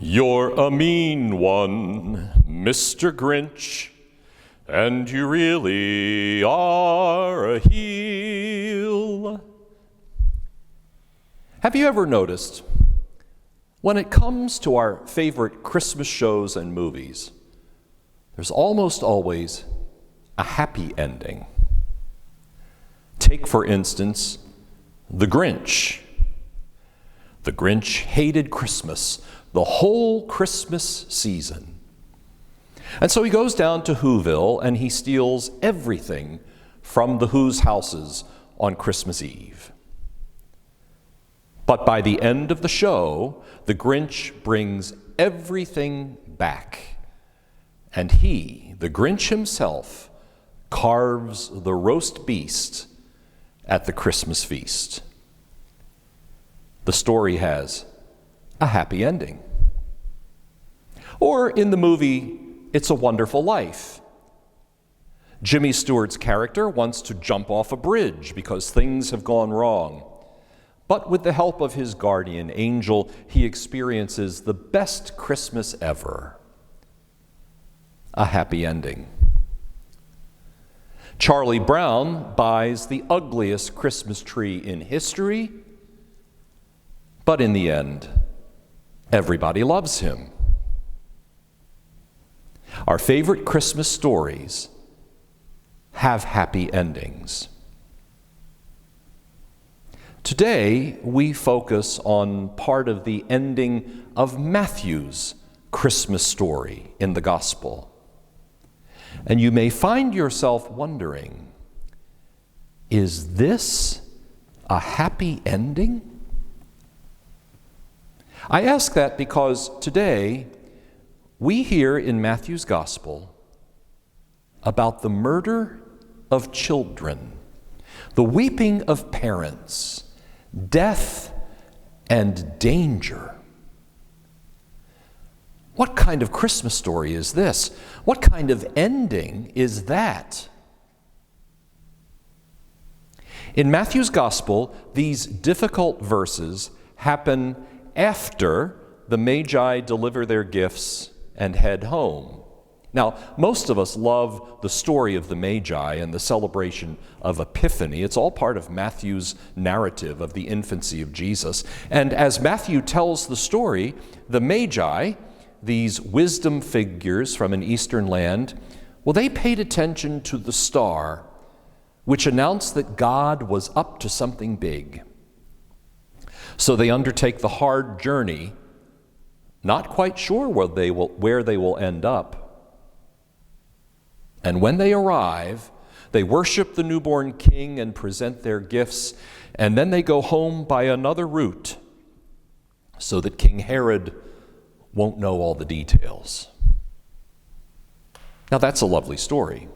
You're a mean one, Mr. Grinch, and you really are a heel. Have you ever noticed, when it comes to our favorite Christmas shows and movies, there's almost always a happy ending? Take, for instance, The Grinch. The Grinch hated Christmas the whole Christmas season. And so he goes down to Whoville and he steals everything from the Who's houses on Christmas Eve. But by the end of the show, the Grinch brings everything back. And he, the Grinch himself, carves the roast beast at the Christmas feast. The story has a happy ending. Or in the movie, It's a Wonderful Life, Jimmy Stewart's character wants to jump off a bridge because things have gone wrong. But with the help of his guardian angel, he experiences the best Christmas ever. A happy ending. Charlie Brown buys the ugliest Christmas tree in history, but in the end, everybody loves him. Our favorite Christmas stories have happy endings. Today, we focus on part of the ending of Matthew's Christmas story in the Gospel. And you may find yourself wondering, is this a happy ending? I ask that because today we hear in Matthew's Gospel about the murder of children, the weeping of parents, death and danger. What kind of Christmas story is this? What kind of ending is that? In Matthew's Gospel, these difficult verses happen after the Magi deliver their gifts and head home. Now, most of us love the story of the Magi and the celebration of Epiphany. It's all part of Matthew's narrative of the infancy of Jesus. And as Matthew tells the story, the Magi, these wisdom figures from an eastern land, well, they paid attention to the star, which announced that God was up to something big. So they undertake the hard journey, not quite sure where they will end up. And when they arrive, they worship the newborn king and present their gifts, and then they go home by another route so that King Herod won't know all the details. Now that's a lovely story.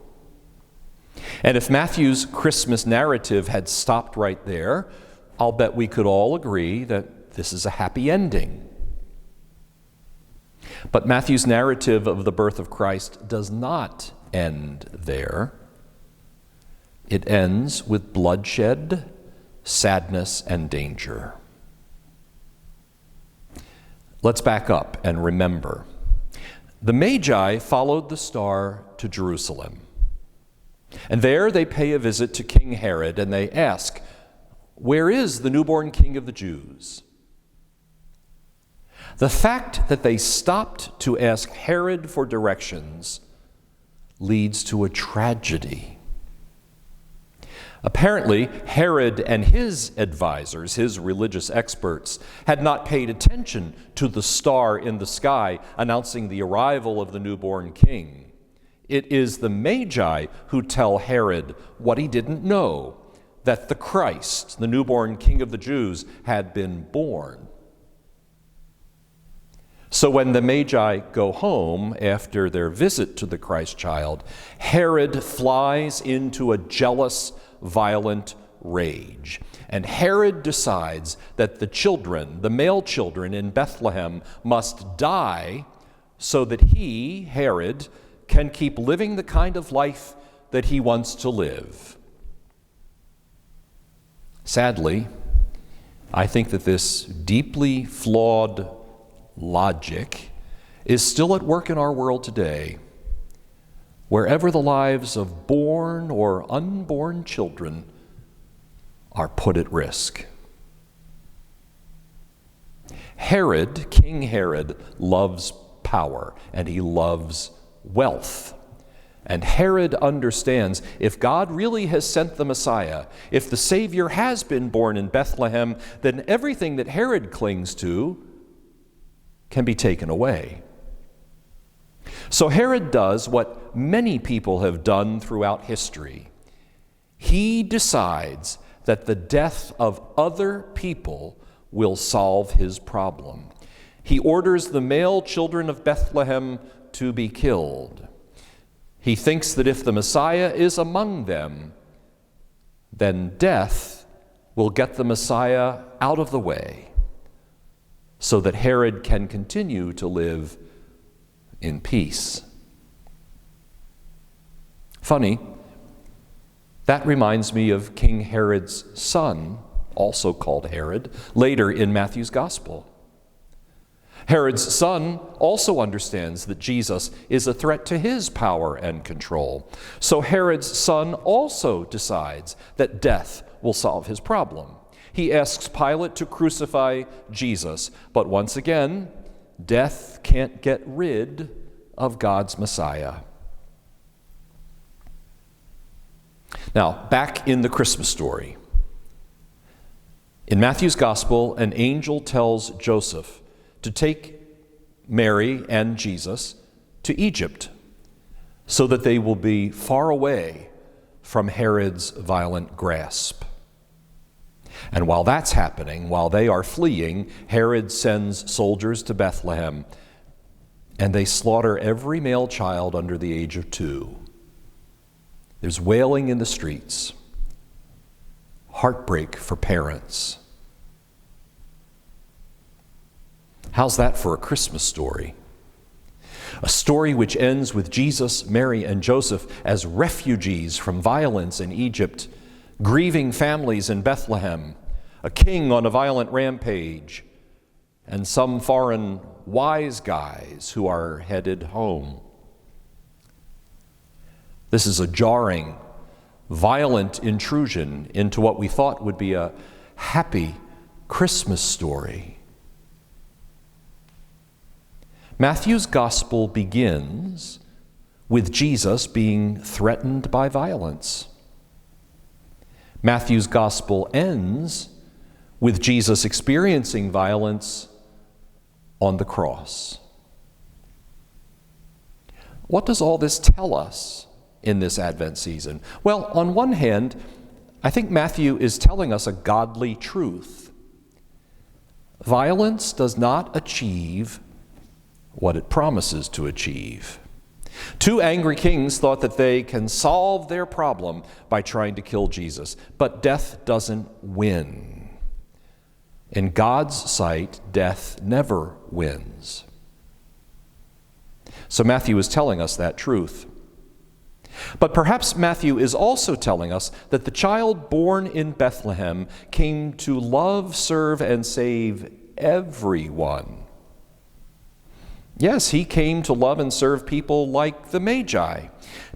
And if Matthew's Christmas narrative had stopped right there, I'll bet we could all agree that this is a happy ending. But Matthew's narrative of the birth of Christ does not end there. It ends with bloodshed, sadness, and danger. Let's back up and remember. The Magi followed the star to Jerusalem. And there they pay a visit to King Herod and they ask, "Where is the newborn king of the Jews?" The fact that they stopped to ask Herod for directions leads to a tragedy. Apparently, Herod and his advisors, his religious experts, had not paid attention to the star in the sky announcing the arrival of the newborn king. It is the Magi who tell Herod what he didn't know, that the Christ, the newborn king of the Jews, had been born. So when the Magi go home after their visit to the Christ child, Herod flies into a jealous, violent rage. And Herod decides that the children, the male children in Bethlehem, must die so that he, Herod, can keep living the kind of life that he wants to live. Sadly, I think that this deeply flawed logic is still at work in our world today, wherever the lives of born or unborn children are put at risk. Herod, King Herod, loves power and he loves wealth. And Herod understands if God really has sent the Messiah, if the Savior has been born in Bethlehem, then everything that Herod clings to can be taken away. So Herod does what many people have done throughout history. He decides that the death of other people will solve his problem. He orders the male children of Bethlehem to be killed. He thinks that if the Messiah is among them, then death will get the Messiah out of the way so that Herod can continue to live in peace. Funny, that reminds me of King Herod's son, also called Herod, later in Matthew's Gospel. Herod's son also understands that Jesus is a threat to his power and control. So Herod's son also decides that death will solve his problem. He asks Pilate to crucify Jesus, but once again, death can't get rid of God's Messiah. Now, back in the Christmas story. In Matthew's Gospel, an angel tells Joseph to take Mary and Jesus to Egypt so that they will be far away from Herod's violent grasp. And while that's happening, while they are fleeing, Herod sends soldiers to Bethlehem, and they slaughter every male child under the age of 2. There's wailing in the streets, heartbreak for parents. How's that for a Christmas story? A story which ends with Jesus, Mary, and Joseph as refugees from violence in Egypt, grieving families in Bethlehem, a king on a violent rampage, and some foreign wise guys who are headed home. This is a jarring, violent intrusion into what we thought would be a happy Christmas story. Matthew's Gospel begins with Jesus being threatened by violence. Matthew's Gospel ends with Jesus experiencing violence on the cross. What does all this tell us in this Advent season? Well, on one hand, I think Matthew is telling us a godly truth. Violence does not achieve what it promises to achieve. 2 angry kings thought that they can solve their problem by trying to kill Jesus, but death doesn't win. In God's sight, death never wins. So Matthew is telling us that truth. But perhaps Matthew is also telling us that the child born in Bethlehem came to love, serve, and save everyone. Yes, he came to love and serve people like the Magi.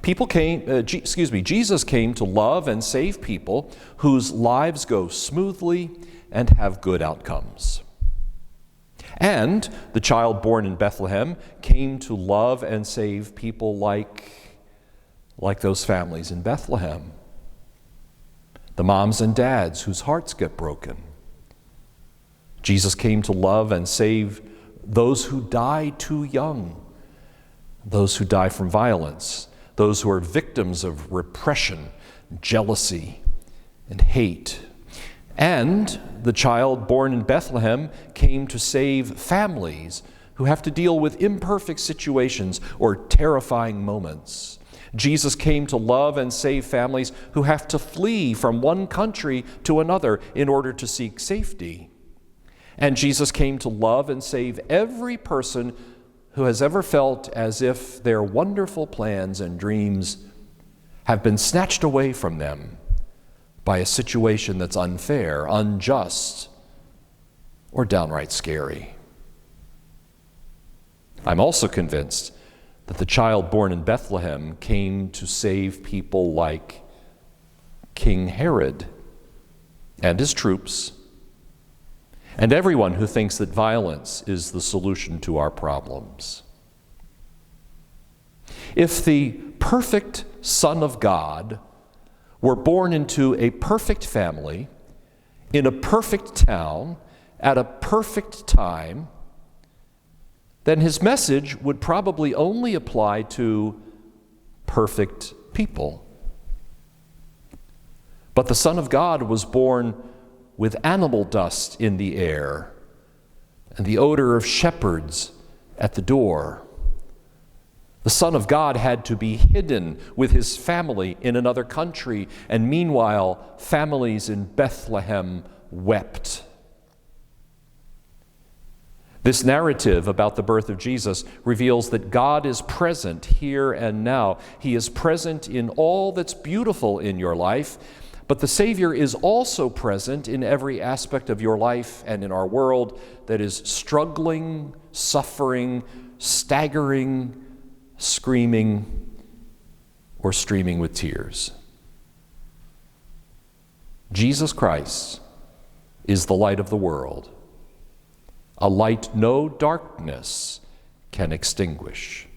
Jesus came to love and save people whose lives go smoothly and have good outcomes. And the child born in Bethlehem came to love and save people like those families in Bethlehem. The moms and dads whose hearts get broken. Jesus came to love and save those who die too young, those who die from violence, those who are victims of repression, jealousy, and hate. And the child born in Bethlehem came to save families who have to deal with imperfect situations or terrifying moments. Jesus came to love and save families who have to flee from one country to another in order to seek safety. And Jesus came to love and save every person who has ever felt as if their wonderful plans and dreams have been snatched away from them by a situation that's unfair, unjust, or downright scary. I'm also convinced that the child born in Bethlehem came to save people like King Herod and his troops, and everyone who thinks that violence is the solution to our problems. If the perfect Son of God were born into a perfect family, in a perfect town, at a perfect time, then his message would probably only apply to perfect people. But the Son of God was born with animal dust in the air and the odor of shepherds at the door. The Son of God had to be hidden with his family in another country, and meanwhile, families in Bethlehem wept. This narrative about the birth of Jesus reveals that God is present here and now. He is present in all that's beautiful in your life, but the Savior is also present in every aspect of your life and in our world that is struggling, suffering, staggering, screaming, or streaming with tears. Jesus Christ is the light of the world, a light no darkness can extinguish.